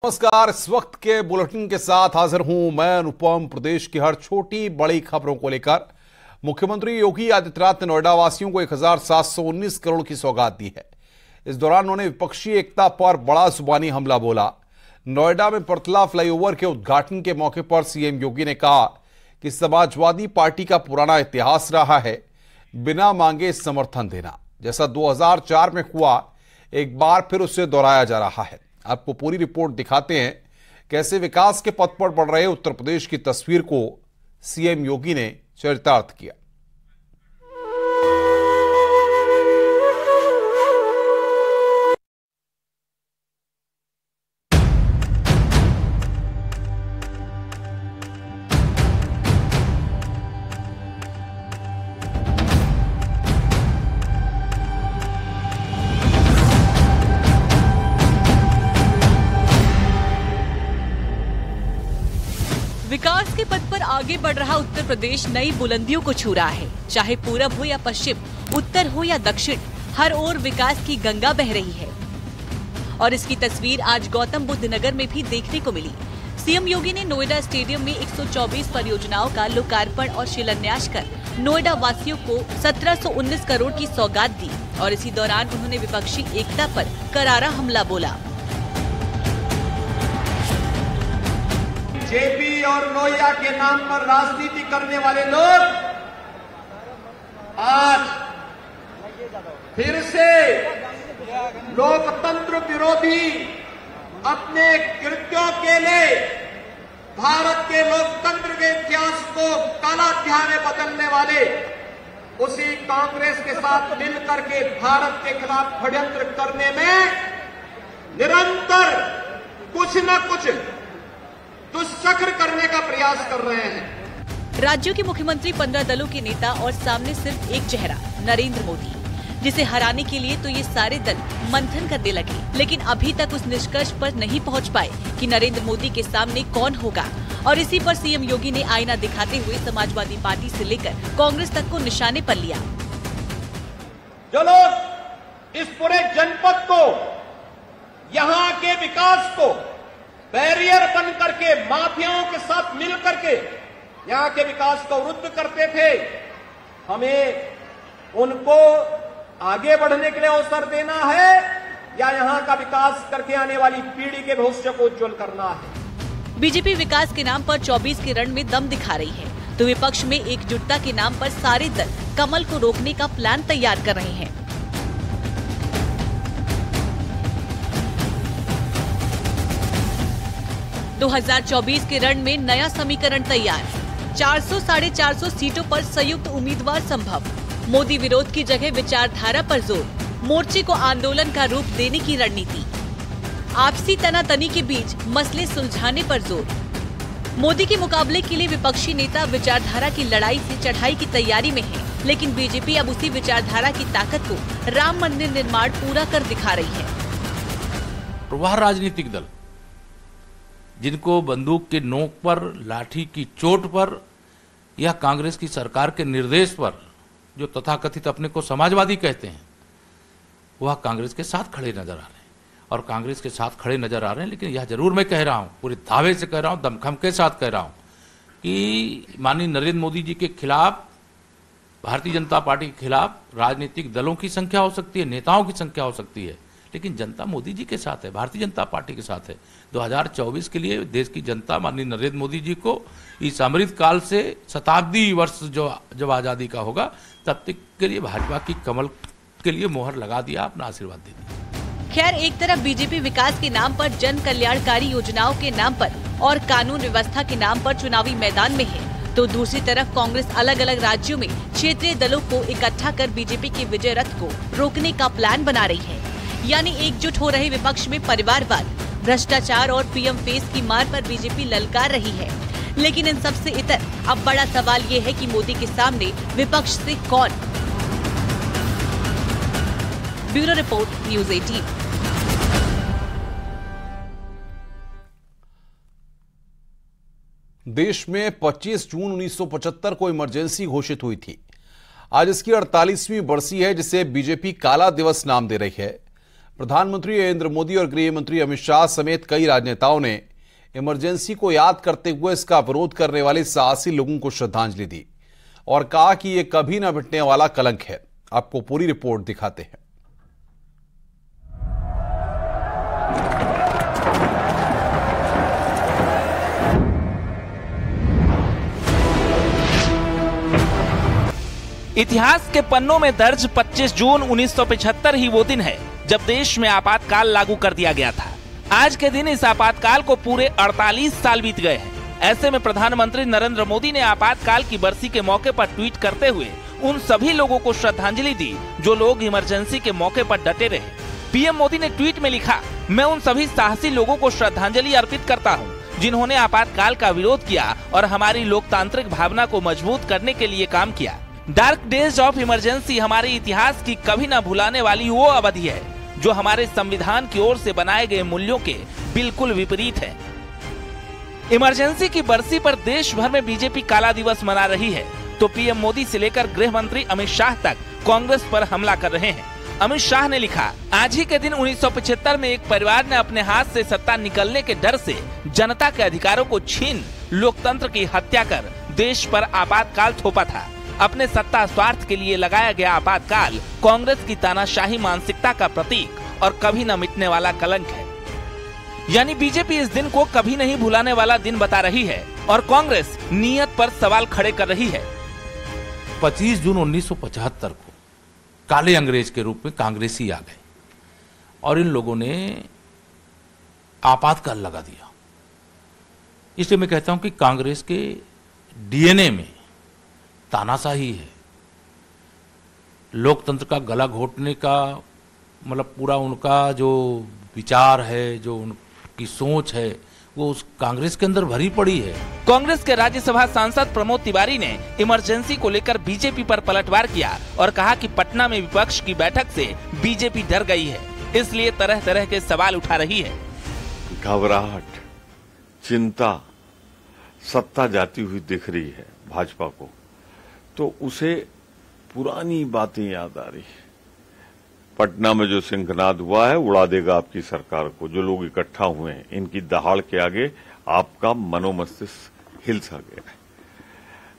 नमस्कार। इस वक्त के बुलेटिन के साथ हाजिर हूं मैं अनुपम। प्रदेश की हर छोटी बड़ी खबरों को लेकर मुख्यमंत्री योगी आदित्यनाथ ने नोएडा वासियों को 1719 करोड़ की सौगात दी है। इस दौरान उन्होंने विपक्षी एकता पर बड़ा जुबानी हमला बोला। नोएडा में परतला फ्लाईओवर के उद्घाटन के मौके पर सीएम योगी ने कहा कि समाजवादी पार्टी का पुराना इतिहास रहा है बिना मांगे समर्थन देना, जैसा 2004 में हुआ एक बार फिर उसे दोहराया जा रहा है। आपको पूरी रिपोर्ट दिखाते हैं कैसे विकास के पथ पर बढ़ रहे उत्तर प्रदेश की तस्वीर को सीएम योगी ने चरितार्थ किया। विकास के पथ पर आगे बढ़ रहा उत्तर प्रदेश नई बुलंदियों को छू रहा है। चाहे पूरब हो या पश्चिम, उत्तर हो या दक्षिण, हर ओर विकास की गंगा बह रही है और इसकी तस्वीर आज गौतम बुद्ध नगर में भी देखने को मिली। सीएम योगी ने नोएडा स्टेडियम में 124 परियोजनाओं का लोकार्पण और शिलान्यास कर नोएडा वासियों को 1719 करोड़ की सौगात दी और इसी दौरान उन्होंने विपक्षी एकता पर करारा हमला बोला। जेपी और लोहिया के नाम पर राजनीति करने वाले लोग आज फिर से लोकतंत्र विरोधी अपने कृत्यों के लिए भारत के लोकतंत्र के इतिहास को काला अध्याय में बदलने वाले उसी कांग्रेस के साथ मिलकर के भारत के खिलाफ षड्यंत्र करने में निरंतर कुछ न कुछ दुष्चक्र करने का प्रयास कर रहे हैं। राज्यों के मुख्यमंत्री 15 दलों के नेता और सामने सिर्फ एक चेहरा नरेंद्र मोदी, जिसे हराने के लिए तो ये सारे दल मंथन करने लगे, लेकिन अभी तक उस निष्कर्ष पर नहीं पहुंच पाए कि नरेंद्र मोदी के सामने कौन होगा। और इसी पर सीएम योगी ने आईना दिखाते हुए समाजवादी पार्टी से लेकर कांग्रेस तक को निशाने पर लिया। जो लोग इस पूरे जनपद को, यहाँ के विकास को बैरियर बन करके माफियाओं के साथ मिल करके यहाँ के विकास को अवरुद्ध करते थे, हमें उनको आगे बढ़ने के लिए अवसर देना है या यहाँ का विकास करके आने वाली पीढ़ी के भविष्य को उज्जवल करना है। बीजेपी विकास के नाम पर 24 के रण में दम दिखा रही है तो विपक्ष में एकजुटता के नाम पर सारे दल कमल को रोकने का प्लान तैयार कर रहे हैं। तो 2024 के रण में नया समीकरण तैयार, 400-450 सीटों पर संयुक्त उम्मीदवार संभव, मोदी विरोध की जगह विचारधारा पर जोर, मोर्चे को आंदोलन का रूप देने की रणनीति, आपसी तनातनी के बीच मसले सुलझाने पर जोर। मोदी के मुकाबले के लिए विपक्षी नेता विचारधारा की लड़ाई से चढ़ाई की तैयारी में है, लेकिन बीजेपी अब उसी विचारधारा की ताकत को राम मंदिर निर्माण पूरा कर दिखा रही है। वह राजनीतिक दल जिनको बंदूक के नोक पर, लाठी की चोट पर या कांग्रेस की सरकार के निर्देश पर जो तथाकथित अपने को समाजवादी कहते हैं, वह कांग्रेस के साथ खड़े नजर आ रहे हैं और कांग्रेस के साथ खड़े नजर आ रहे हैं। लेकिन यह जरूर मैं कह रहा हूं, पूरे दावे से कह रहा हूं, दमखम के साथ कह रहा हूं कि माननीय नरेंद्र मोदी जी के खिलाफ, भारतीय जनता पार्टी के खिलाफ राजनीतिक दलों की संख्या हो सकती है, नेताओं की संख्या हो सकती है, लेकिन जनता मोदी जी के साथ है, भारतीय जनता पार्टी के साथ है। 2024 के लिए देश की जनता माननीय नरेंद्र मोदी जी को इस अमृत काल से शताब्दी वर्ष जब आजादी का होगा तब तक के लिए भाजपा की कमल के लिए मोहर लगा दिया, अपना आशीर्वाद दे दिया। खैर, एक तरफ बीजेपी विकास के नाम पर, जन कल्याणकारी योजनाओं के नाम पर और कानून व्यवस्था के नाम पर चुनावी मैदान में है, तो दूसरी तरफ कांग्रेस अलग अलग राज्यों में क्षेत्रीय दलों को इकट्ठा कर बीजेपी के विजय रथ को रोकने का प्लान बना रही है। यानी एकजुट हो रहे विपक्ष में परिवारवाद, भ्रष्टाचार और पीएम फेस की मार पर बीजेपी ललकार रही है। लेकिन इन सब से इतर अब बड़ा सवाल ये है कि मोदी के सामने विपक्ष से कौन। Bureau report, news 18। देश में 25 जून 1975 को इमरजेंसी घोषित हुई थी। आज इसकी 48वीं बरसी है, जिसे बीजेपी काला दिवस नाम दे रही है। प्रधानमंत्री नरेंद्र मोदी और गृह मंत्री अमित शाह समेत कई राजनेताओं ने इमरजेंसी को याद करते हुए इसका विरोध करने वाले साहसी लोगों को श्रद्धांजलि दी और कहा कि यह कभी न मिटने वाला कलंक है। आपको पूरी रिपोर्ट दिखाते हैं। इतिहास के पन्नों में दर्ज 25 जून 1975 ही वो दिन है जब देश में आपातकाल लागू कर दिया गया था। आज के दिन इस आपातकाल को पूरे 48 साल बीत गए हैं। ऐसे में प्रधानमंत्री नरेंद्र मोदी ने आपातकाल की बरसी के मौके पर ट्वीट करते हुए उन सभी लोगों को श्रद्धांजलि दी जो लोग इमरजेंसी के मौके पर डटे रहे। पीएम मोदी ने ट्वीट में लिखा, मैं उन सभी साहसी लोगों को श्रद्धांजलि अर्पित करता हूँ जिन्होंने आपातकाल का विरोध किया और हमारी लोकतांत्रिक भावना को मजबूत करने के लिए काम किया। डार्क डेज ऑफ इमरजेंसी हमारे इतिहास की कभी न भुलाने वाली वो अवधि है जो हमारे संविधान की ओर से बनाए गए मूल्यों के बिल्कुल विपरीत है। इमरजेंसी की बरसी पर देश भर में बीजेपी काला दिवस मना रही है तो पीएम मोदी से लेकर गृह मंत्री अमित शाह तक कांग्रेस पर हमला कर रहे हैं। अमित शाह ने लिखा, आज ही के दिन 1975 में एक परिवार ने अपने हाथ से सत्ता निकलने के डर से जनता के अधिकारों को छीन लोकतंत्र की हत्या कर देश पर आपातकाल थोपा था। अपने सत्ता स्वार्थ के लिए लगाया गया आपातकाल कांग्रेस की तानाशाही मानसिकता का प्रतीक और कभी न मिटने वाला कलंक है। यानी बीजेपी इस दिन को कभी नहीं भुलाने वाला दिन बता रही है और कांग्रेस नीयत पर सवाल खड़े कर रही है। 25 जून 1975 को काले अंग्रेज के रूप में कांग्रेसी आ गए और इन लोगों ने आपातकाल लगा दिया। इसलिए मैं कहता हूं कि कांग्रेस के डीएनए में तानाशाही है। लोकतंत्र का गला घोटने का मतलब पूरा उनका जो विचार है, जो उनकी सोच है, वो उस कांग्रेस के अंदर भरी पड़ी है। कांग्रेस के राज्यसभा सांसद प्रमोद तिवारी ने इमरजेंसी को लेकर बीजेपी पर पलटवार किया और कहा कि पटना में विपक्ष की बैठक से बीजेपी डर गई है, इसलिए तरह तरह के सवाल उठा रही है। घबराहट, चिंता, सत्ता जाती हुई दिख रही है भाजपा को, तो उसे पुरानी बातें याद आ रही है। पटना में जो सिंहनाद हुआ है उड़ा देगा आपकी सरकार को। जो लोग इकट्ठा हुए हैं, इनकी दहाड़ के आगे आपका मनोमस्तिष्क हिल सा गया है।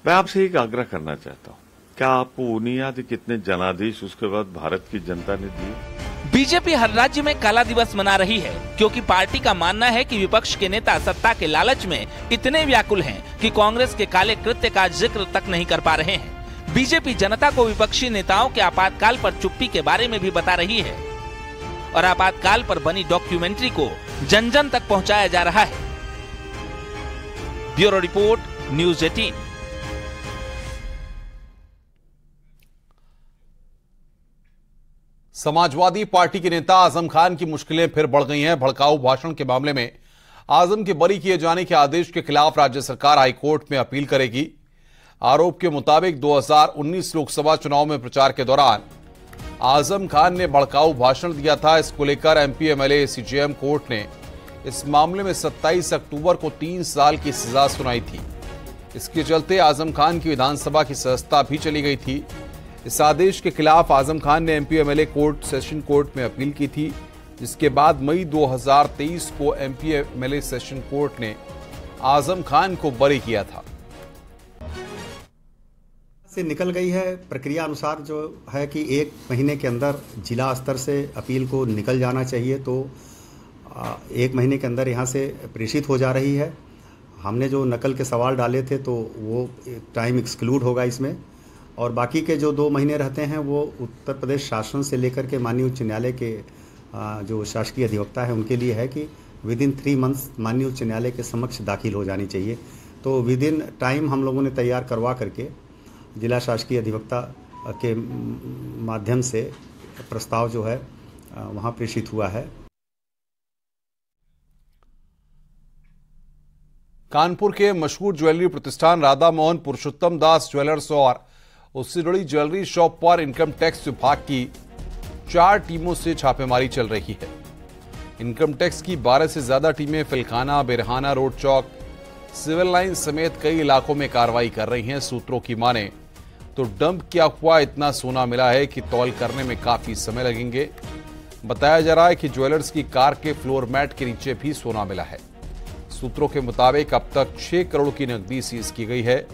मैं आपसे एक आग्रह करना चाहता हूं, क्या आपको वो नहीं याद कितने जनादेश उसके बाद भारत की जनता ने दिए? बीजेपी हर राज्य में काला दिवस मना रही है क्योंकि पार्टी का मानना है कि विपक्ष के नेता सत्ता के लालच में इतने व्याकुल हैं कि कांग्रेस के काले कृत्य का जिक्र तक नहीं कर पा रहे हैं। बीजेपी जनता को विपक्षी नेताओं के आपातकाल पर चुप्पी के बारे में भी बता रही है और आपातकाल पर बनी डॉक्यूमेंट्री को जन जन तक पहुंचाया जा रहा है। Bureau report, news 18। Samajwadi party के नेता आजम खान की मुश्किलें फिर बढ़ गई हैं। भड़काऊ भाषण के मामले में आजम के बरी किए जाने के आदेश के खिलाफ राज्य सरकार हाईकोर्ट में अपील करेगी। आरोप के मुताबिक 2019 लोकसभा चुनाव में प्रचार के दौरान आजम खान ने भड़काऊ भाषण दिया था। इसको लेकर एमपी एमएलए सीजेएम कोर्ट ने इस मामले में 27 अक्टूबर को 3 साल की सजा सुनाई थी। इसके चलते आजम खान की विधानसभा की सदस्यता भी चली गई थी। इस आदेश के खिलाफ आजम खान ने MP MLA court session court में अपील की थी, जिसके बाद मई 2023 को एमपी एमएलए सेशन कोर्ट ने आजम खान को बरी किया था। से निकल गई है। प्रक्रिया अनुसार जो है कि 1 महीने के अंदर जिला स्तर से अपील को निकल जाना चाहिए, तो 1 महीने के अंदर यहाँ से प्रेषित हो जा रही है। हमने जो नकल के सवाल डाले थे तो वो टाइम एक्सक्लूड होगा इसमें, और बाकी के जो 2 महीने रहते हैं वो उत्तर प्रदेश शासन से लेकर के माननीय उच्च न्यायालय के जो शासकीय अधिवक्ता है उनके लिए है कि विद इन 3 मंथ्स माननीय उच्च न्यायालय के समक्ष दाखिल हो जानी चाहिए। तो विद इन टाइम हम लोगों ने तैयार करवा करके जिला शासकीय अधिवक्ता के माध्यम से प्रस्ताव जो है वहां प्रेषित हुआ है। कानपुर के मशहूर ज्वेलरी प्रतिष्ठान राधा मोहन पुरुषोत्तम दास ज्वेलर्स और उससे जुड़ी ज्वेलरी शॉप पर इनकम टैक्स विभाग की 4 टीमों से छापेमारी चल रही है। इनकम टैक्स की 12 से ज्यादा टीमें फिलखाना, बिरहाना, रोड चौक, सिविल लाइन समेत कई इलाकों में कार्रवाई कर रही हैं। सूत्रों की माने तो डंप किया हुआ इतना सोना मिला है कि तौल करने में काफी समय लगेंगे। बताया जा रहा है कि ज्वेलर्स की कार के फ्लोर मैट के नीचे भी सोना मिला है। सूत्रों के मुताबिक अब तक 6 करोड़ की नकदी सीज की गई है।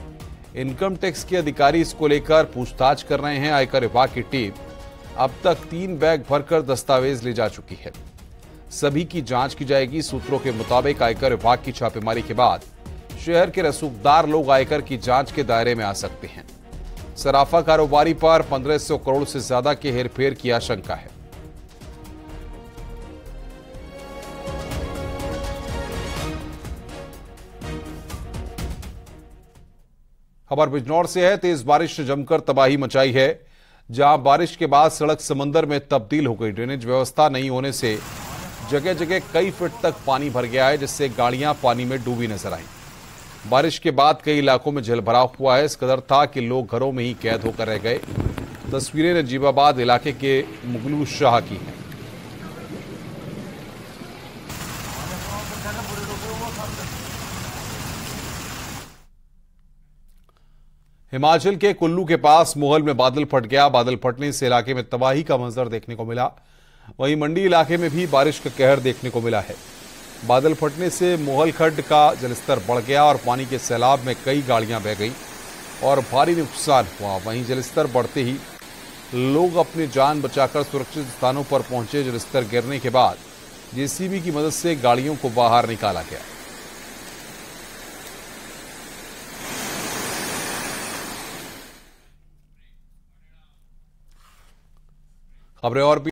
इनकम टैक्स के अधिकारी इसको लेकर पूछताछ कर रहे हैं। आयकर विभाग की टीम अब तक 3 बैग भरकर दस्तावेज ले जा चुकी है। सभी की जांच की जाएगी। सूत्रों के मुताबिक आयकर विभाग की छापेमारी के बाद शहर के रसूखदार लोग आयकर की जांच के दायरे में आ सकते हैं। सराफा कारोबारी पर 1500 करोड़ से ज्यादा के हेरफेर की आशंका है। खबर बिजनौर से है। तेज बारिश ने जमकर तबाही मचाई है। जहां बारिश के बाद सड़क समंदर में तब्दील हो गई। ड्रेनेज व्यवस्था नहीं होने से जगह जगह कई फीट तक पानी भर गया है, जिससे गाड़ियां पानी में डूबी नजर आई। बारिश के बाद कई इलाकों में जलभराव हुआ है। इस कदर था कि लोग घरों में ही कैद होकर रह गए। तस्वीरें नजीबाबाद इलाके के मुगलू शाह की हैं। हिमाचल के कुल्लू के पास मोहल में बादल फट गया। बादल फटने से इलाके में तबाही का मंजर देखने को मिला। वहीं मंडी इलाके में भी बारिश का कहर देखने को मिला है। बादल फटने से मोहल खड्ड का जलस्तर बढ़ गया और पानी के सैलाब में कई गाड़ियां बह गई और भारी नुकसान हुआ। वहीं जलस्तर बढ़ते ही लोग अपनी जान बचाकर सुरक्षित स्थानों पर पहुंचे। जलस्तर गिरने के बाद जेसीबी की मदद से गाड़ियों को बाहर निकाला गया। खबरें और भी